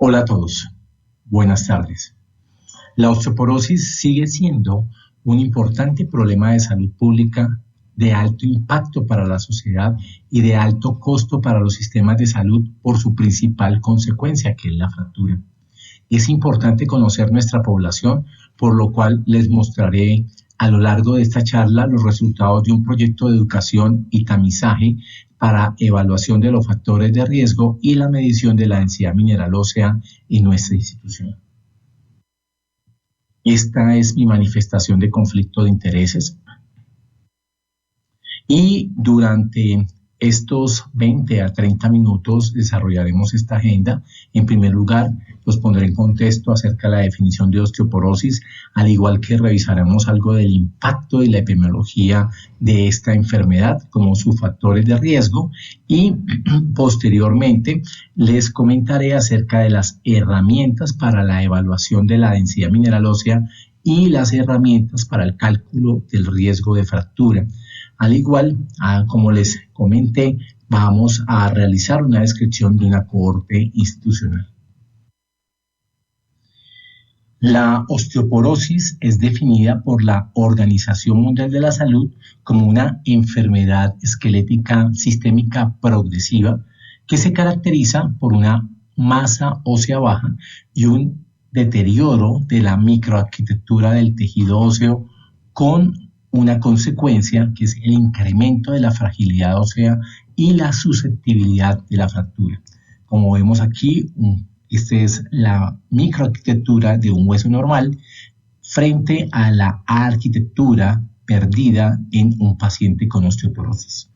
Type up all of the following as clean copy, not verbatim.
Hola a todos, buenas tardes. La osteoporosis sigue siendo un importante problema de salud pública de alto impacto para la sociedad y de alto costo para los sistemas de salud por su principal consecuencia, que es la fractura. Es importante conocer nuestra población, por lo cual les mostraré a lo largo de esta charla los resultados de un proyecto de educación y tamizaje para evaluación de los factores de riesgo y la medición de la densidad mineral ósea en nuestra institución. Esta es mi manifestación de conflicto de intereses. Y durante estos 20 a 30 minutos desarrollaremos esta agenda. En primer lugar, los pondré en contexto acerca de la definición de osteoporosis, al igual que revisaremos algo del impacto y la epidemiología de esta enfermedad como sus factores de riesgo, y posteriormente les comentaré acerca de las herramientas para la evaluación de la densidad mineral ósea y las herramientas para el cálculo del riesgo de fractura. Al igual, como les comenté, vamos a realizar una descripción de una cohorte institucional. La osteoporosis es definida por la Organización Mundial de la Salud como una enfermedad esquelética sistémica progresiva que se caracteriza por una masa ósea baja y un deterioro de la microarquitectura del tejido óseo, con una consecuencia que es el incremento de la fragilidad ósea y la susceptibilidad de la fractura. Como vemos aquí, esta es la microarquitectura de un hueso normal frente a la arquitectura perdida en un paciente con osteoporosis.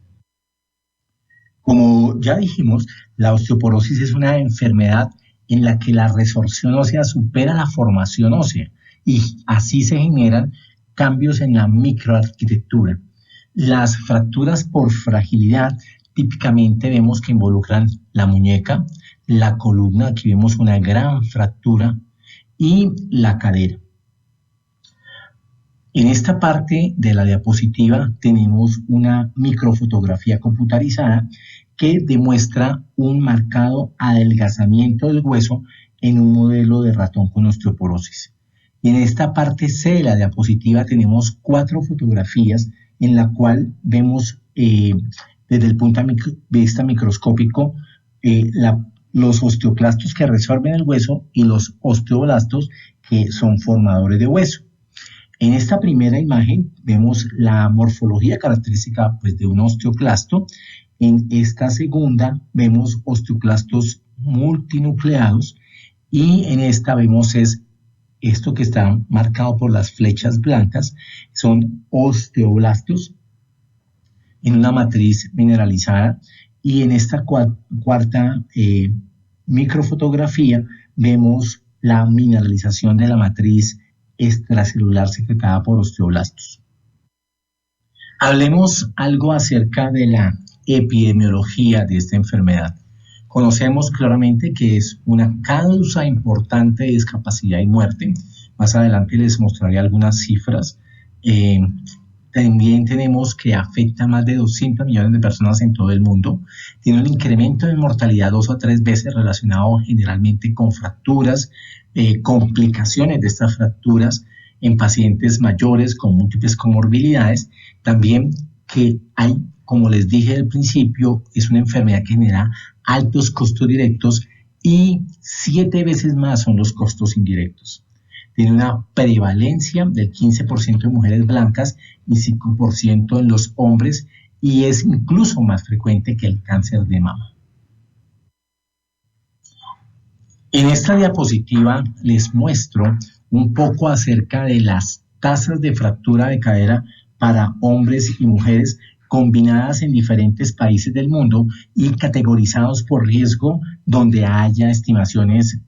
Como ya dijimos, la osteoporosis es una enfermedad en la que la resorción ósea supera la formación ósea y así se generan cambios en la microarquitectura. Las fracturas por fragilidad típicamente vemos que involucran la muñeca, la columna, aquí vemos una gran fractura, y la cadera. En esta parte de la diapositiva tenemos una microfotografía computarizada que demuestra un marcado adelgazamiento del hueso en un modelo de ratón con osteoporosis. Y en esta parte C de la diapositiva tenemos 4 fotografías en la cual vemos desde el punto de vista microscópico los osteoclastos que resorben el hueso y los osteoblastos que son formadores de hueso. En esta primera imagen vemos la morfología característica de un osteoclasto. En esta segunda vemos osteoclastos multinucleados y en esta vemos esto que está marcado por las flechas blancas, son osteoblastos en una matriz mineralizada, y en esta cuarta microfotografía vemos la mineralización de la matriz extracelular secretada por osteoblastos. Hablemos algo acerca de la epidemiología de esta enfermedad. Conocemos claramente que es una causa importante de discapacidad y muerte. Más adelante les mostraré algunas cifras. También tenemos que afecta a más de 200 millones de personas en todo el mundo. Tiene un incremento de mortalidad 2 o 3 veces relacionado generalmente con fracturas, complicaciones de estas fracturas en pacientes mayores con múltiples comorbilidades. También que hay, como les dije al principio, es una enfermedad que genera altos costos directos y 7 veces más son los costos indirectos. Tiene una prevalencia del 15% de mujeres blancas y 5% en los hombres, y es incluso más frecuente que el cáncer de mama. En esta diapositiva les muestro un poco acerca de las tasas de fractura de cadera para hombres y mujeres combinadas en diferentes países del mundo y categorizados por riesgo donde haya estimaciones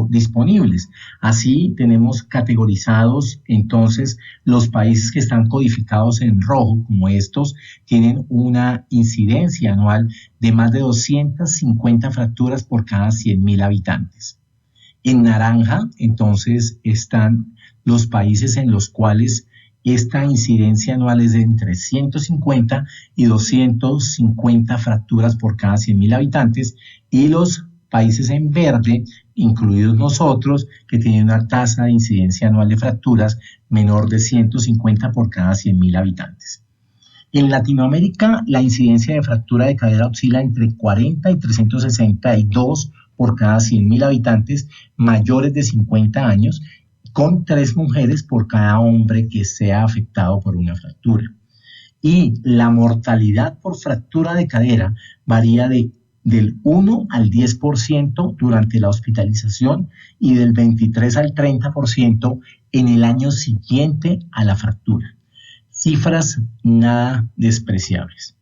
disponibles. Así tenemos categorizados entonces los países que están codificados en rojo, como estos, tienen una incidencia anual de más de 250 fracturas por cada 100.000 habitantes. En naranja, entonces, están los países en los cuales esta incidencia anual es de entre 150 y 250 fracturas por cada 100.000 habitantes, y los países en verde incluidos nosotros, que tienen una tasa de incidencia anual de fracturas menor de 150 por cada 100.000 habitantes. En Latinoamérica, la incidencia de fractura de cadera oscila entre 40 y 362 por cada 100.000 habitantes mayores de 50 años, con 3 mujeres por cada hombre que sea afectado por una fractura. Y la mortalidad por fractura de cadera varía del 1 al 10% durante la hospitalización y del 23 al 30% en el año siguiente a la fractura. Cifras nada despreciables.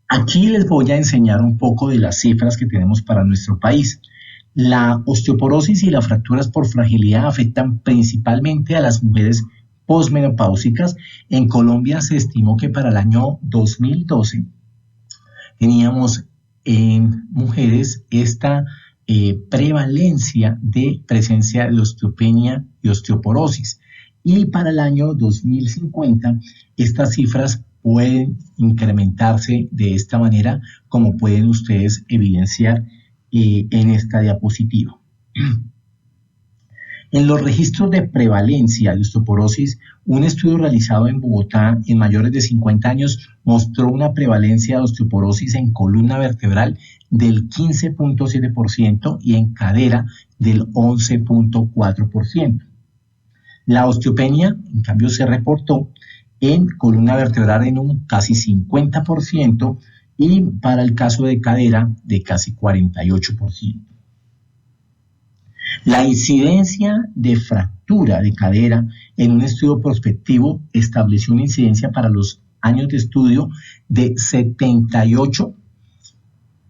Aquí les voy a enseñar un poco de las cifras que tenemos para nuestro país. La osteoporosis y las fracturas por fragilidad afectan principalmente a las mujeres posmenopáusicas. En Colombia se estimó que para el año 2012 teníamos en mujeres esta prevalencia de presencia de osteopenia y osteoporosis. Y para el año 2050 estas cifras pueden incrementarse de esta manera, como pueden ustedes evidenciar en esta diapositiva. En los registros de prevalencia de osteoporosis, un estudio realizado en Bogotá en mayores de 50 años mostró una prevalencia de osteoporosis en columna vertebral del 15.7% y en cadera del 11.4%. La osteopenia, en cambio, se reportó en columna vertebral en un casi 50% y para el caso de cadera de casi 48%. La incidencia de fractura de cadera en un estudio prospectivo estableció una incidencia para los años de estudio de 78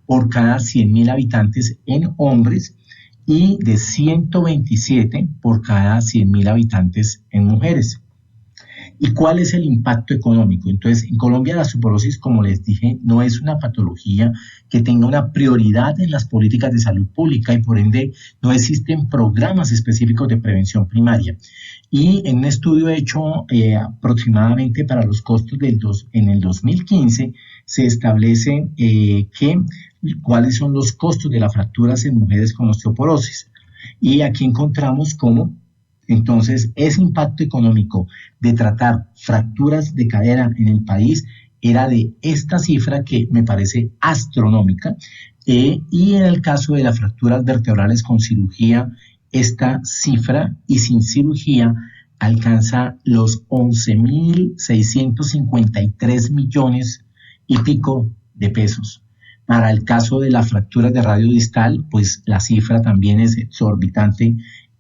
por cada 100.000 habitantes en hombres y de 127 por cada 100.000 habitantes en mujeres. ¿Y cuál es el impacto económico? Entonces, en Colombia la osteoporosis, como les dije, no es una patología que tenga una prioridad en las políticas de salud pública y por ende no existen programas específicos de prevención primaria. Y en un estudio hecho aproximadamente para los costos en el 2015, se establece cuáles son los costos de las fracturas en mujeres con osteoporosis. Y aquí encontramos cómo entonces ese impacto económico de tratar fracturas de cadera en el país era de esta cifra que me parece astronómica, y en el caso de las fracturas vertebrales con cirugía, esta cifra y sin cirugía alcanza los 11.653 millones y pico de pesos. Para el caso de las fracturas de radio distal, pues la cifra también es exorbitante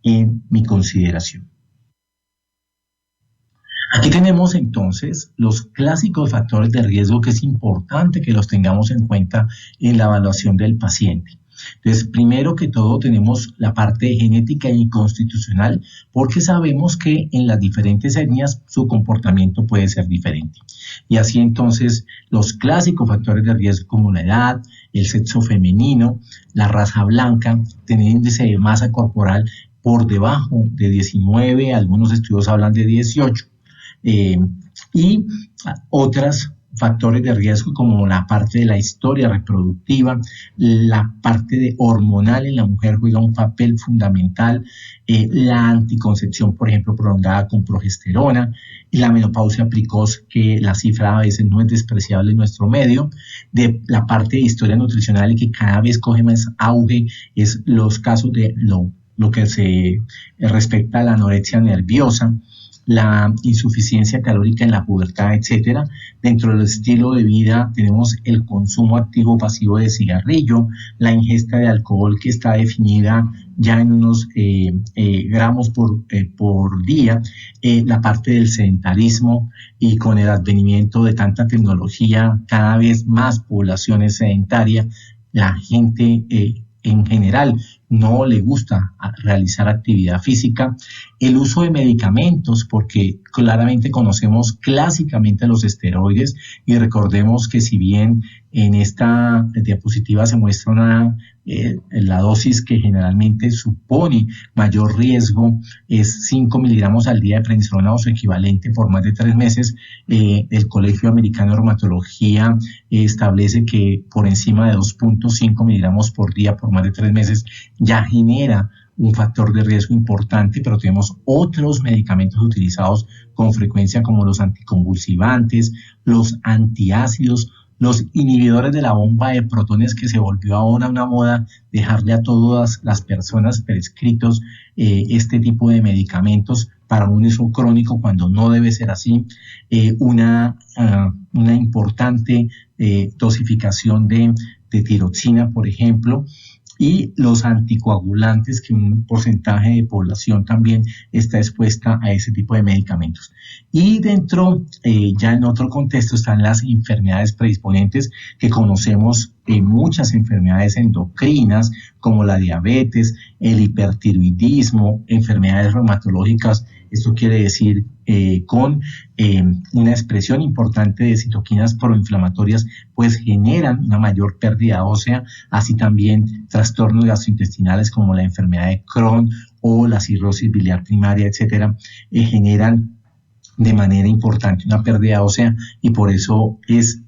en mi consideración. Aquí tenemos entonces los clásicos factores de riesgo que es importante que los tengamos en cuenta en la evaluación del paciente. Entonces, primero que todo tenemos la parte genética y constitucional, porque sabemos que en las diferentes etnias su comportamiento puede ser diferente. Y así entonces los clásicos factores de riesgo como la edad, el sexo femenino, la raza blanca, tener índice de masa corporal por debajo de 19, algunos estudios hablan de 18, y otros factores de riesgo como la parte de la historia reproductiva, la parte hormonal en la mujer juega un papel fundamental, la anticoncepción, por ejemplo, prolongada con progesterona, y la menopausia precoz, que la cifra a veces no es despreciable en nuestro medio, de la parte de historia nutricional y que cada vez coge más auge, es los casos de lo que se respecta a la anorexia nerviosa, la insuficiencia calórica en la pubertad, etcétera. Dentro del estilo de vida tenemos el consumo activo o pasivo de cigarrillo, la ingesta de alcohol que está definida ya en unos gramos por día, la parte del sedentarismo, y con el advenimiento de tanta tecnología, cada vez más población es sedentaria, la gente en general no le gusta realizar actividad física, el uso de medicamentos, porque claramente conocemos clásicamente los esteroides y recordemos que si bien En esta diapositiva se muestra la dosis que generalmente supone mayor riesgo es 5 miligramos al día de prednisolona o su equivalente por más de 3 meses. El Colegio Americano de Reumatología establece que por encima de 2.5 miligramos por día por más de 3 meses ya genera un factor de riesgo importante, pero tenemos otros medicamentos utilizados con frecuencia como los anticonvulsivantes, los antiácidos, los inhibidores de la bomba de protones, que se volvió ahora una moda dejarle a todas las personas prescritos este tipo de medicamentos para un uso crónico cuando no debe ser así, una importante dosificación de tiroxina, por ejemplo, y los anticoagulantes, que un porcentaje de población también está expuesta a ese tipo de medicamentos. Y dentro, ya en otro contexto, están las enfermedades predisponentes que conocemos en muchas enfermedades endocrinas, como la diabetes, el hipertiroidismo, enfermedades reumatológicas. Esto quiere decir con una expresión importante de citoquinas proinflamatorias, pues generan una mayor pérdida ósea, así también trastornos gastrointestinales como la enfermedad de Crohn o la cirrosis biliar primaria, etcétera, generan de manera importante una pérdida ósea, y por eso es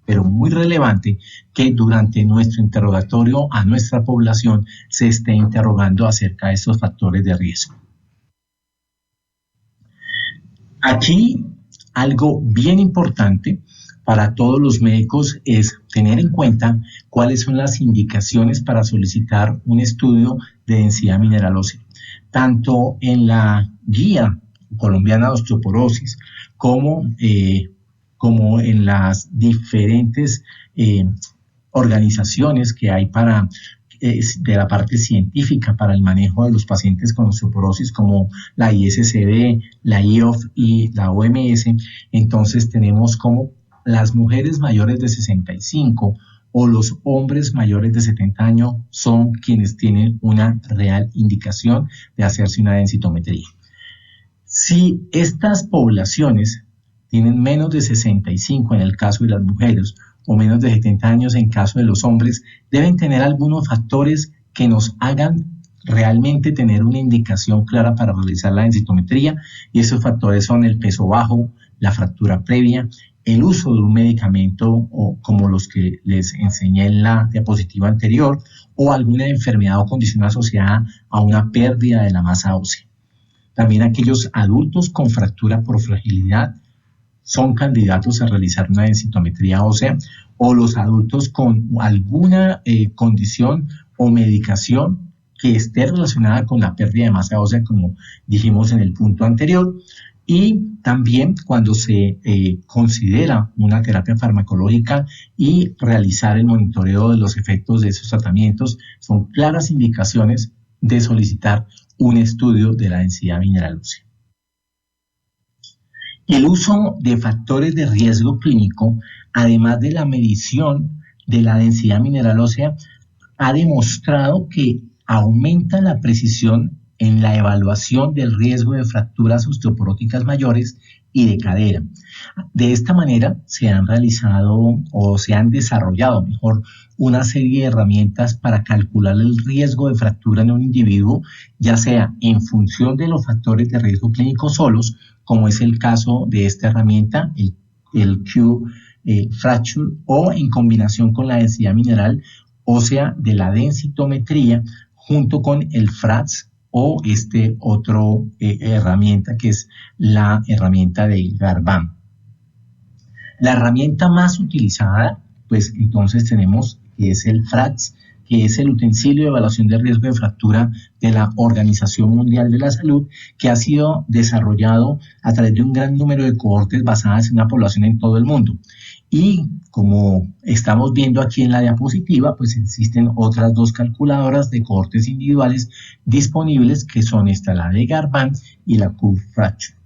pero muy relevante que durante nuestro interrogatorio a nuestra población se esté interrogando acerca de estos factores de riesgo. Aquí algo bien importante para todos los médicos es tener en cuenta cuáles son las indicaciones para solicitar un estudio de densidad mineral ósea. Tanto en la guía colombiana de osteoporosis como en las diferentes organizaciones que hay de la parte científica para el manejo de los pacientes con osteoporosis, como la ISCD, la IOF y la OMS. Entonces tenemos como las mujeres mayores de 65 o los hombres mayores de 70 años son quienes tienen una real indicación de hacerse una densitometría. Si estas poblaciones tienen menos de 65 en el caso de las mujeres o menos de 70 años en caso de los hombres, deben tener algunos factores que nos hagan realmente tener una indicación clara para realizar la densitometría, y esos factores son el peso bajo, la fractura previa, el uso de un medicamento o como los que les enseñé en la diapositiva anterior, o alguna enfermedad o condición asociada a una pérdida de la masa ósea. También aquellos adultos con fractura por fragilidad son candidatos a realizar una densitometría ósea, o los adultos con alguna condición o medicación que esté relacionada con la pérdida de masa ósea, como dijimos en el punto anterior. Y también cuando se considera una terapia farmacológica y realizar el monitoreo de los efectos de esos tratamientos, son claras indicaciones de solicitar un estudio de la densidad mineral ósea. El uso de factores de riesgo clínico, además de la medición de la densidad mineral ósea, ha demostrado que aumenta la precisión en la evaluación del riesgo de fracturas osteoporóticas mayores y de cadera. De esta manera se han realizado o se han desarrollado mejor una serie de herramientas para calcular el riesgo de fractura en un individuo, ya sea en función de los factores de riesgo clínico solos, como es el caso de esta herramienta, el Q-Fracture, o en combinación con la densidad mineral ósea de la densitometría, junto con el FRATS o otro herramienta que es la herramienta de Garban. La herramienta más utilizada, pues entonces tenemos que es el FRATS, que es el utensilio de evaluación de riesgo de fractura de la Organización Mundial de la Salud, que ha sido desarrollado a través de un gran número de cohortes basadas en una población en todo el mundo. Y como estamos viendo aquí en la diapositiva, pues existen otras dos calculadoras de cohortes individuales disponibles, que son la de Garban y la Q-Fracture.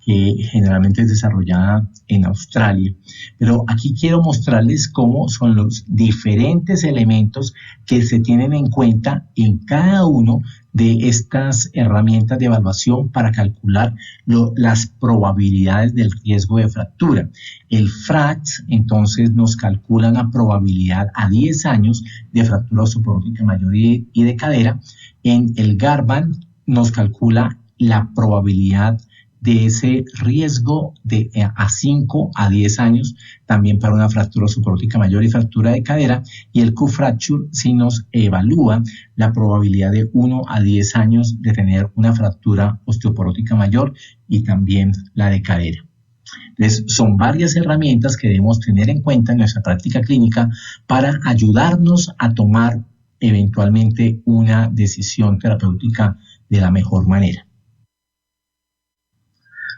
que generalmente es desarrollada en Australia. Pero aquí quiero mostrarles cómo son los diferentes elementos que se tienen en cuenta en cada uno de estas herramientas de evaluación para calcular las probabilidades del riesgo de fractura. El FRAX entonces nos calcula la probabilidad a 10 años de fractura osteoporótica mayor y de cadera. En el Garban nos calcula la probabilidad de ese riesgo de a 5 a 10 años, también para una fractura osteoporótica mayor y fractura de cadera, y el Q-Fracture sí nos evalúa la probabilidad de 1 a 10 años de tener una fractura osteoporótica mayor y también la de cadera. Entonces, son varias herramientas que debemos tener en cuenta en nuestra práctica clínica para ayudarnos a tomar eventualmente una decisión terapéutica de la mejor manera.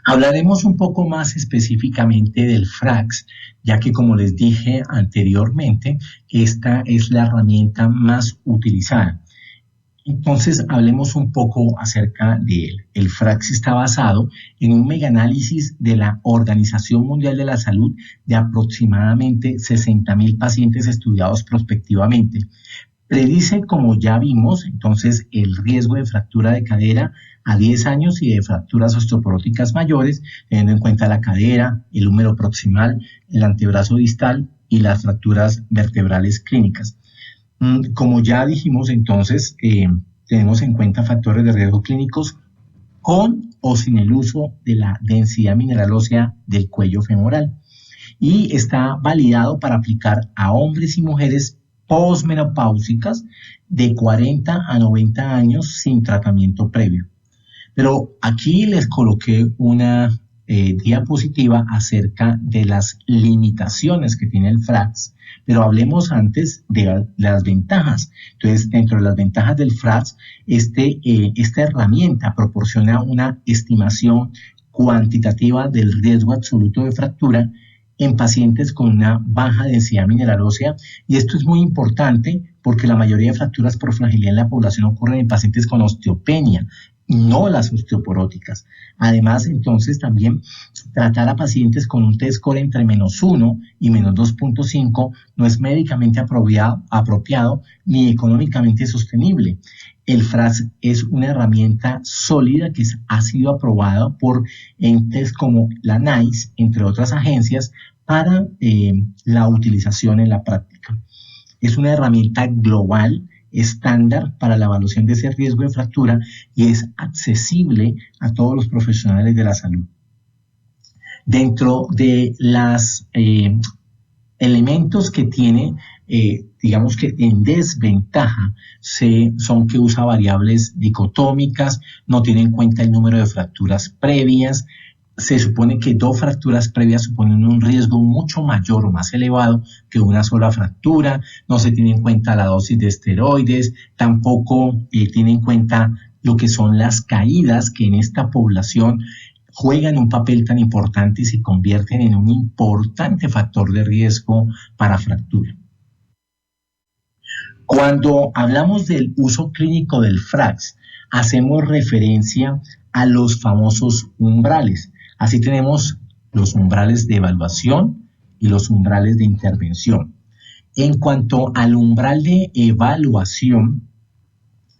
Hablaremos un poco más específicamente del FRAX, ya que como les dije anteriormente, esta es la herramienta más utilizada. Entonces, hablemos un poco acerca de él. El FRAX está basado en un megaanálisis de la Organización Mundial de la Salud de aproximadamente 60.000 pacientes estudiados prospectivamente. Predice, como ya vimos, entonces el riesgo de fractura de cadera a 10 años y de fracturas osteoporóticas mayores, teniendo en cuenta la cadera, el húmero proximal, el antebrazo distal y las fracturas vertebrales clínicas. Como ya dijimos, entonces, tenemos en cuenta factores de riesgo clínicos con o sin el uso de la densidad mineral ósea del cuello femoral. Y está validado para aplicar a hombres y mujeres posmenopáusicas de 40 a 90 años sin tratamiento previo. Pero aquí les coloqué una diapositiva acerca de las limitaciones que tiene el FRAX, pero hablemos antes de las ventajas. Entonces, dentro de las ventajas del FRAX, esta herramienta proporciona una estimación cuantitativa del riesgo absoluto de fractura en pacientes con una baja densidad mineral ósea, y esto es muy importante porque la mayoría de fracturas por fragilidad en la población ocurren en pacientes con osteopenia, no las osteoporóticas. Además, entonces, también tratar a pacientes con un T-score entre -1 y -2.5 no es médicamente apropiado ni económicamente sostenible. El FRAX es una herramienta sólida que ha sido aprobada por entes como la NICE, entre otras agencias, para la utilización en la práctica. Es una herramienta global estándar para la evaluación de ese riesgo de fractura y es accesible a todos los profesionales de la salud. Dentro de los elementos que tiene, digamos que en desventaja, son que usa variables dicotómicas, no tiene en cuenta el número de fracturas previas. Se supone que 2 fracturas previas suponen un riesgo mucho mayor o más elevado que una sola fractura. No se tiene en cuenta la dosis de esteroides, tampoco tiene en cuenta lo que son las caídas, que en esta población juegan un papel tan importante y se convierten en un importante factor de riesgo para fractura. Cuando hablamos del uso clínico del FRAX, hacemos referencia a los famosos umbrales. Así tenemos los umbrales de evaluación y los umbrales de intervención. En cuanto al umbral de evaluación,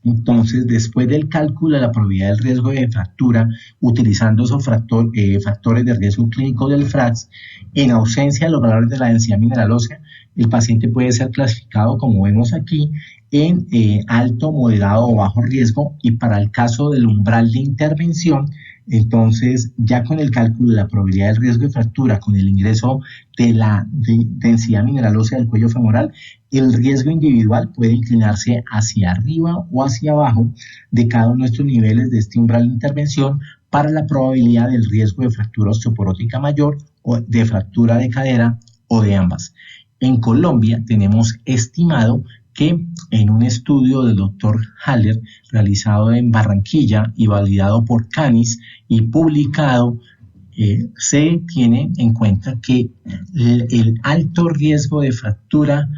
entonces, después del cálculo de la probabilidad del riesgo de fractura, utilizando esos factores de riesgo clínico del FRAX, en ausencia de los valores de la densidad mineral ósea, el paciente puede ser clasificado, como vemos aquí, en alto, moderado o bajo riesgo, y para el caso del umbral de intervención, entonces, ya con el cálculo de la probabilidad del riesgo de fractura, con el ingreso de la densidad mineral ósea del cuello femoral, el riesgo individual puede inclinarse hacia arriba o hacia abajo de cada uno de estos niveles de este umbral de intervención para la probabilidad del riesgo de fractura osteoporótica mayor o de fractura de cadera o de ambas. En Colombia tenemos estimado que en un estudio del doctor Haller realizado en Barranquilla y validado por CANIS y publicado, se tiene en cuenta que el alto riesgo de fractura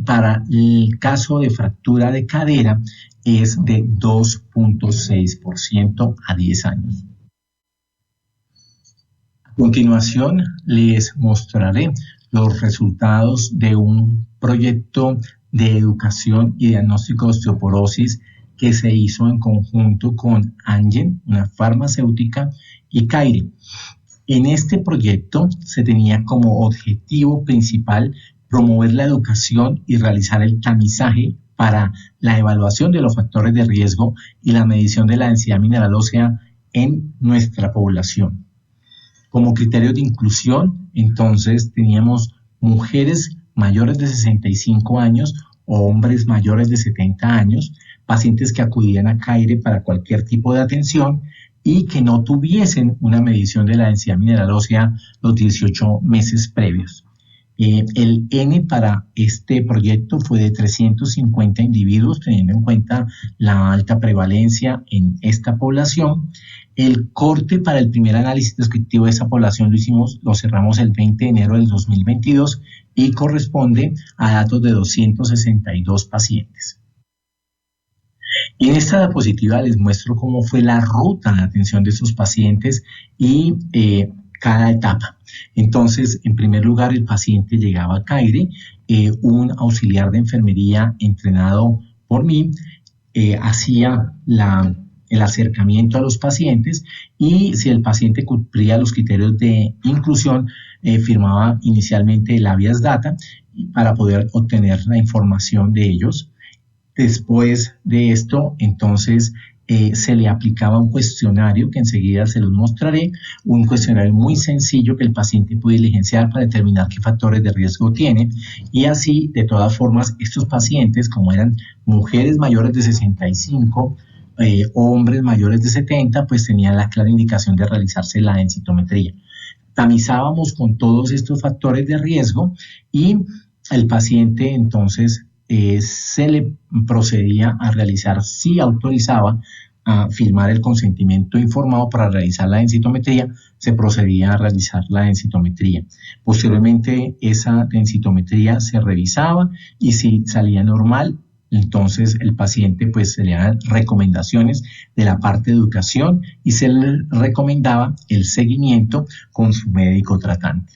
para el caso de fractura de cadera es de 2.6% a 10 años. continuación les mostraré los resultados de un proyecto de educación y diagnóstico de osteoporosis que se hizo en conjunto con Amgen, una farmacéutica, y Caire. En este proyecto se tenía como objetivo principal promover la educación y realizar el tamizaje para la evaluación de los factores de riesgo y la medición de la densidad mineral ósea en nuestra población. Como criterio de inclusión, entonces teníamos mujeres mayores de 65 años o hombres mayores de 70 años, pacientes que acudían a CAIRE para cualquier tipo de atención y que no tuviesen una medición de la densidad mineral ósea los 18 meses previos. El N para este proyecto fue de 350 individuos, teniendo en cuenta la alta prevalencia en esta población. El corte para el primer análisis descriptivo de esa población lo cerramos el 20 de enero del 2022 y corresponde a datos de 262 pacientes. Y en esta diapositiva les muestro cómo fue la ruta de atención de estos pacientes y cada etapa. Entonces, en primer lugar, el paciente llegaba a CAIRE, un auxiliar de enfermería entrenado por mí hacía el acercamiento a los pacientes y si el paciente cumplía los criterios de inclusión, firmaba inicialmente el habeas data para poder obtener la información de ellos. Después de esto, entonces, se le aplicaba un cuestionario que enseguida se los mostraré, un cuestionario muy sencillo que el paciente puede diligenciar para determinar qué factores de riesgo tiene y así, de todas formas, estos pacientes, como eran mujeres mayores de 65 o hombres mayores de 70, pues tenían la clara indicación de realizarse la densitometría. Tamizábamos con todos estos factores de riesgo y el paciente entonces se le procedía a realizar, si autorizaba, a firmar el consentimiento informado para realizar la densitometría, se procedía a realizar la densitometría. Posteriormente, esa densitometría se revisaba y si salía normal, entonces el paciente pues se le daban recomendaciones de la parte de educación y se le recomendaba el seguimiento con su médico tratante.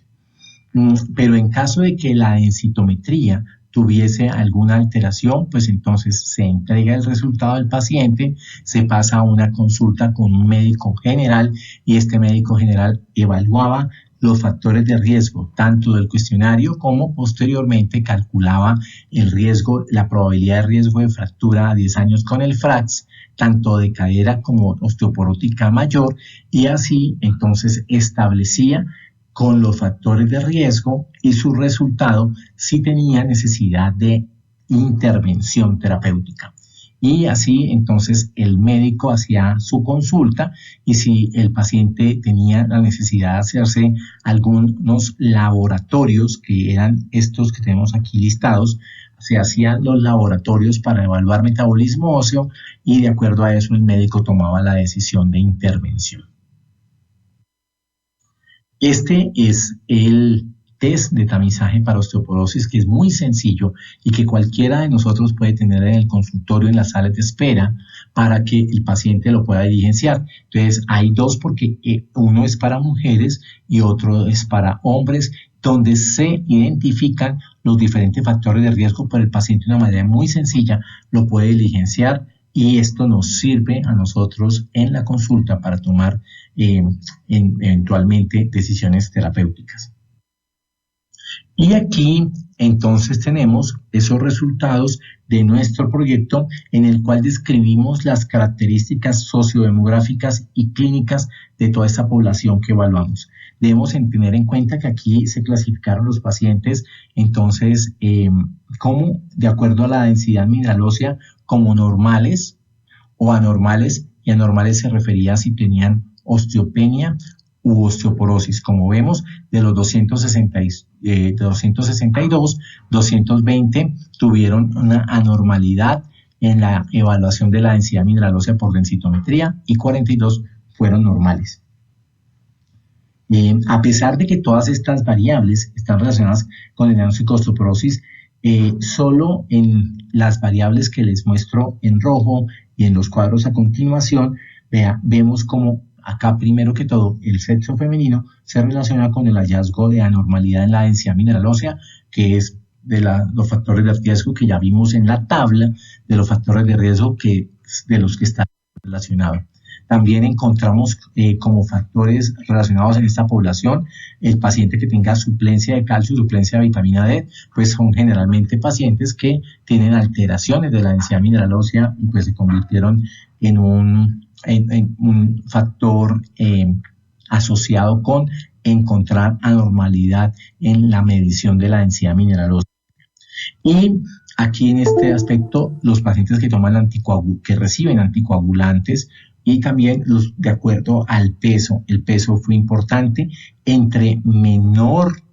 Pero en caso de que la densitometría tuviese alguna alteración, pues entonces se entrega el resultado al paciente, se pasa a una consulta con un médico general y este médico general evaluaba los factores de riesgo, tanto del cuestionario como posteriormente calculaba el riesgo, la probabilidad de riesgo de fractura a 10 años con el FRAX, tanto de cadera como osteoporótica mayor, y así entonces establecía con los factores de riesgo y su resultado si tenía necesidad de intervención terapéutica. Y así entonces el médico hacía su consulta y si el paciente tenía la necesidad de hacerse algunos laboratorios, que eran estos que tenemos aquí listados, se hacían los laboratorios para evaluar metabolismo óseo y de acuerdo a eso el médico tomaba la decisión de intervención. Este es el test de tamizaje para osteoporosis, que es muy sencillo y que cualquiera de nosotros puede tener en el consultorio, en las salas de espera, para que el paciente lo pueda diligenciar. Entonces, hay dos porque uno es para mujeres y otro es para hombres, donde se identifican los diferentes factores de riesgo, pero el paciente de una manera muy sencilla lo puede diligenciar y esto nos sirve a nosotros en la consulta para tomar eventualmente decisiones terapéuticas. Y aquí entonces tenemos esos resultados de nuestro proyecto en el cual describimos las características sociodemográficas y clínicas de toda esta población que evaluamos. Debemos tener en cuenta que aquí se clasificaron los pacientes entonces como de acuerdo a la densidad mineral ósea como normales o anormales, y anormales se refería a si tenían osteopenia u osteoporosis. Como vemos, de los 262, 220 tuvieron una anormalidad en la evaluación de la densidad mineral ósea por densitometría y 42 fueron normales. A pesar de que todas estas variables están relacionadas con el diagnóstico de osteoporosis, solo en las variables que les muestro en rojo y en los cuadros a continuación, vemos como acá primero que todo el sexo femenino se relaciona con el hallazgo de anormalidad en la densidad mineral ósea, que es los factores de riesgo que ya vimos en la tabla, de los factores de riesgo de los que está relacionado. También encontramos como factores relacionados en esta población el paciente que tenga suplencia de calcio, suplencia de vitamina D, pues son generalmente pacientes que tienen alteraciones de la densidad mineral ósea y pues se convirtieron en un factor asociado con encontrar anormalidad en la medición de la densidad mineral ósea. Y aquí en este aspecto, los pacientes que toman que reciben anticoagulantes y también de acuerdo al peso, el peso fue importante, entre menor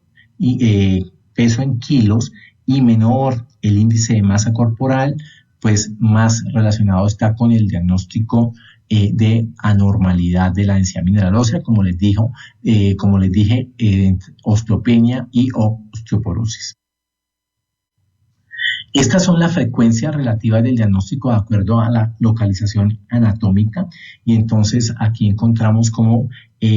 peso en kilos y menor el índice de masa corporal, pues más relacionado está con el diagnóstico de anormalidad de la densidad mineral ósea, como les dije, osteopenia y osteoporosis. Estas son las frecuencias relativas del diagnóstico de acuerdo a la localización anatómica y entonces aquí encontramos como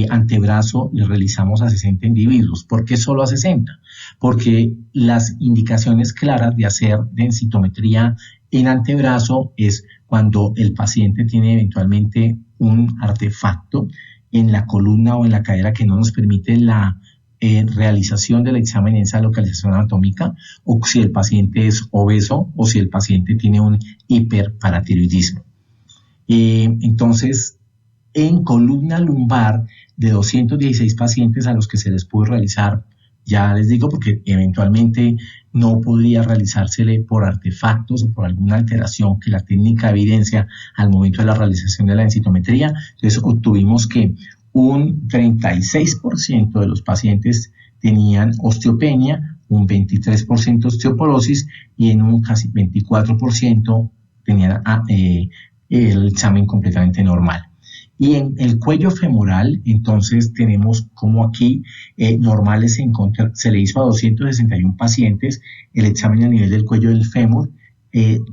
antebrazo le realizamos a 60 individuos. ¿Por qué solo a 60? Porque las indicaciones claras de hacer densitometría en antebrazo es cuando el paciente tiene eventualmente un artefacto en la columna o en la cadera que no nos permite la realización del examen en esa localización anatómica, o si el paciente es obeso o si el paciente tiene un hiperparatiroidismo. Entonces, en columna lumbar de 216 pacientes a los que se les pudo realizar, ya les digo porque eventualmente no podría realizársele por artefactos o por alguna alteración que la técnica evidencia al momento de la realización de la densitometría, entonces obtuvimos que un 36% de los pacientes tenían osteopenia, un 23% osteoporosis y en un casi 24% tenían el examen completamente normal. Y en el cuello femoral, entonces tenemos como aquí normales se le hizo a 261 pacientes el examen a nivel del cuello del fémur,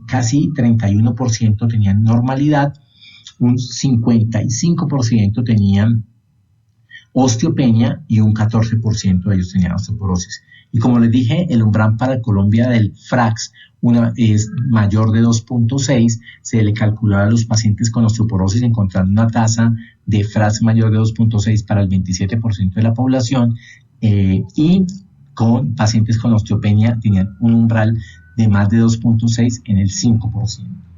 casi 31% tenían normalidad, un 55% tenían osteopenia y un 14% de ellos tenían osteoporosis. Y como les dije, el umbral para Colombia del FRAX es mayor de 2.6, se le calculaba a los pacientes con osteoporosis encontrando una tasa de FRAX mayor de 2.6 para el 27% de la población y con pacientes con osteopenia tenían un umbral de más de 2.6 en el 5%.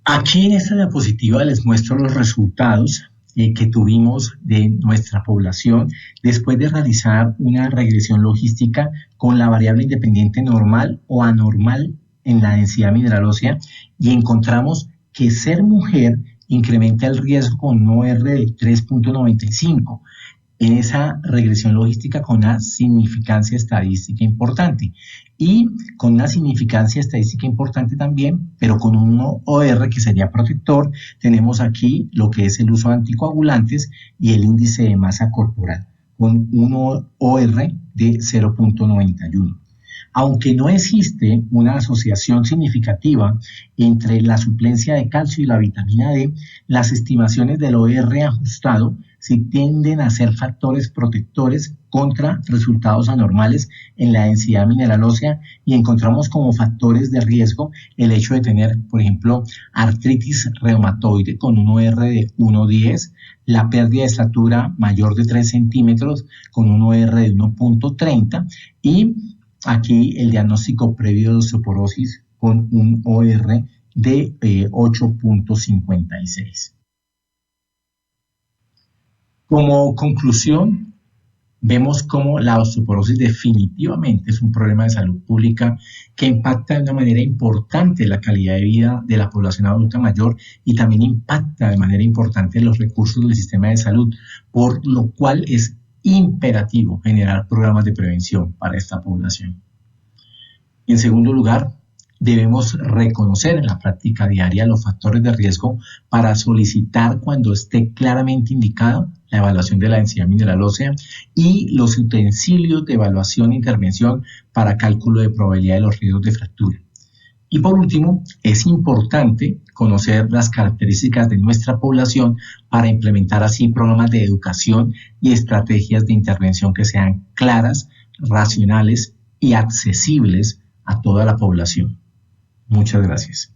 Aquí en esta diapositiva les muestro los resultados que tuvimos de nuestra población después de realizar una regresión logística con la variable independiente normal o anormal en la densidad mineral ósea y encontramos que ser mujer incrementa el riesgo con un OR de 3.95 en esa regresión logística con una significancia estadística importante y con una significancia estadística importante también, pero con un OR que sería protector, tenemos aquí lo que es el uso de anticoagulantes y el índice de masa corporal con un OR de 0.91. Aunque no existe una asociación significativa entre la suplencia de calcio y la vitamina D, las estimaciones del OR ajustado sí tienden a ser factores protectores contra resultados anormales en la densidad mineral ósea y encontramos como factores de riesgo el hecho de tener, por ejemplo, artritis reumatoide con un OR de 1.10, la pérdida de estatura mayor de 3 centímetros con un OR de 1.30 y aquí el diagnóstico previo de osteoporosis con un OR de 8.56. Como conclusión, vemos cómo la osteoporosis definitivamente es un problema de salud pública que impacta de una manera importante la calidad de vida de la población adulta mayor y también impacta de manera importante los recursos del sistema de salud, por lo cual es imperativo generar programas de prevención para esta población. En segundo lugar, debemos reconocer en la práctica diaria los factores de riesgo para solicitar cuando esté claramente indicado la evaluación de la densidad mineral ósea y los utensilios de evaluación e intervención para cálculo de probabilidad de los riesgos de fractura. Y por último, es importante conocer las características de nuestra población para implementar así programas de educación y estrategias de intervención que sean claras, racionales y accesibles a toda la población. Muchas gracias.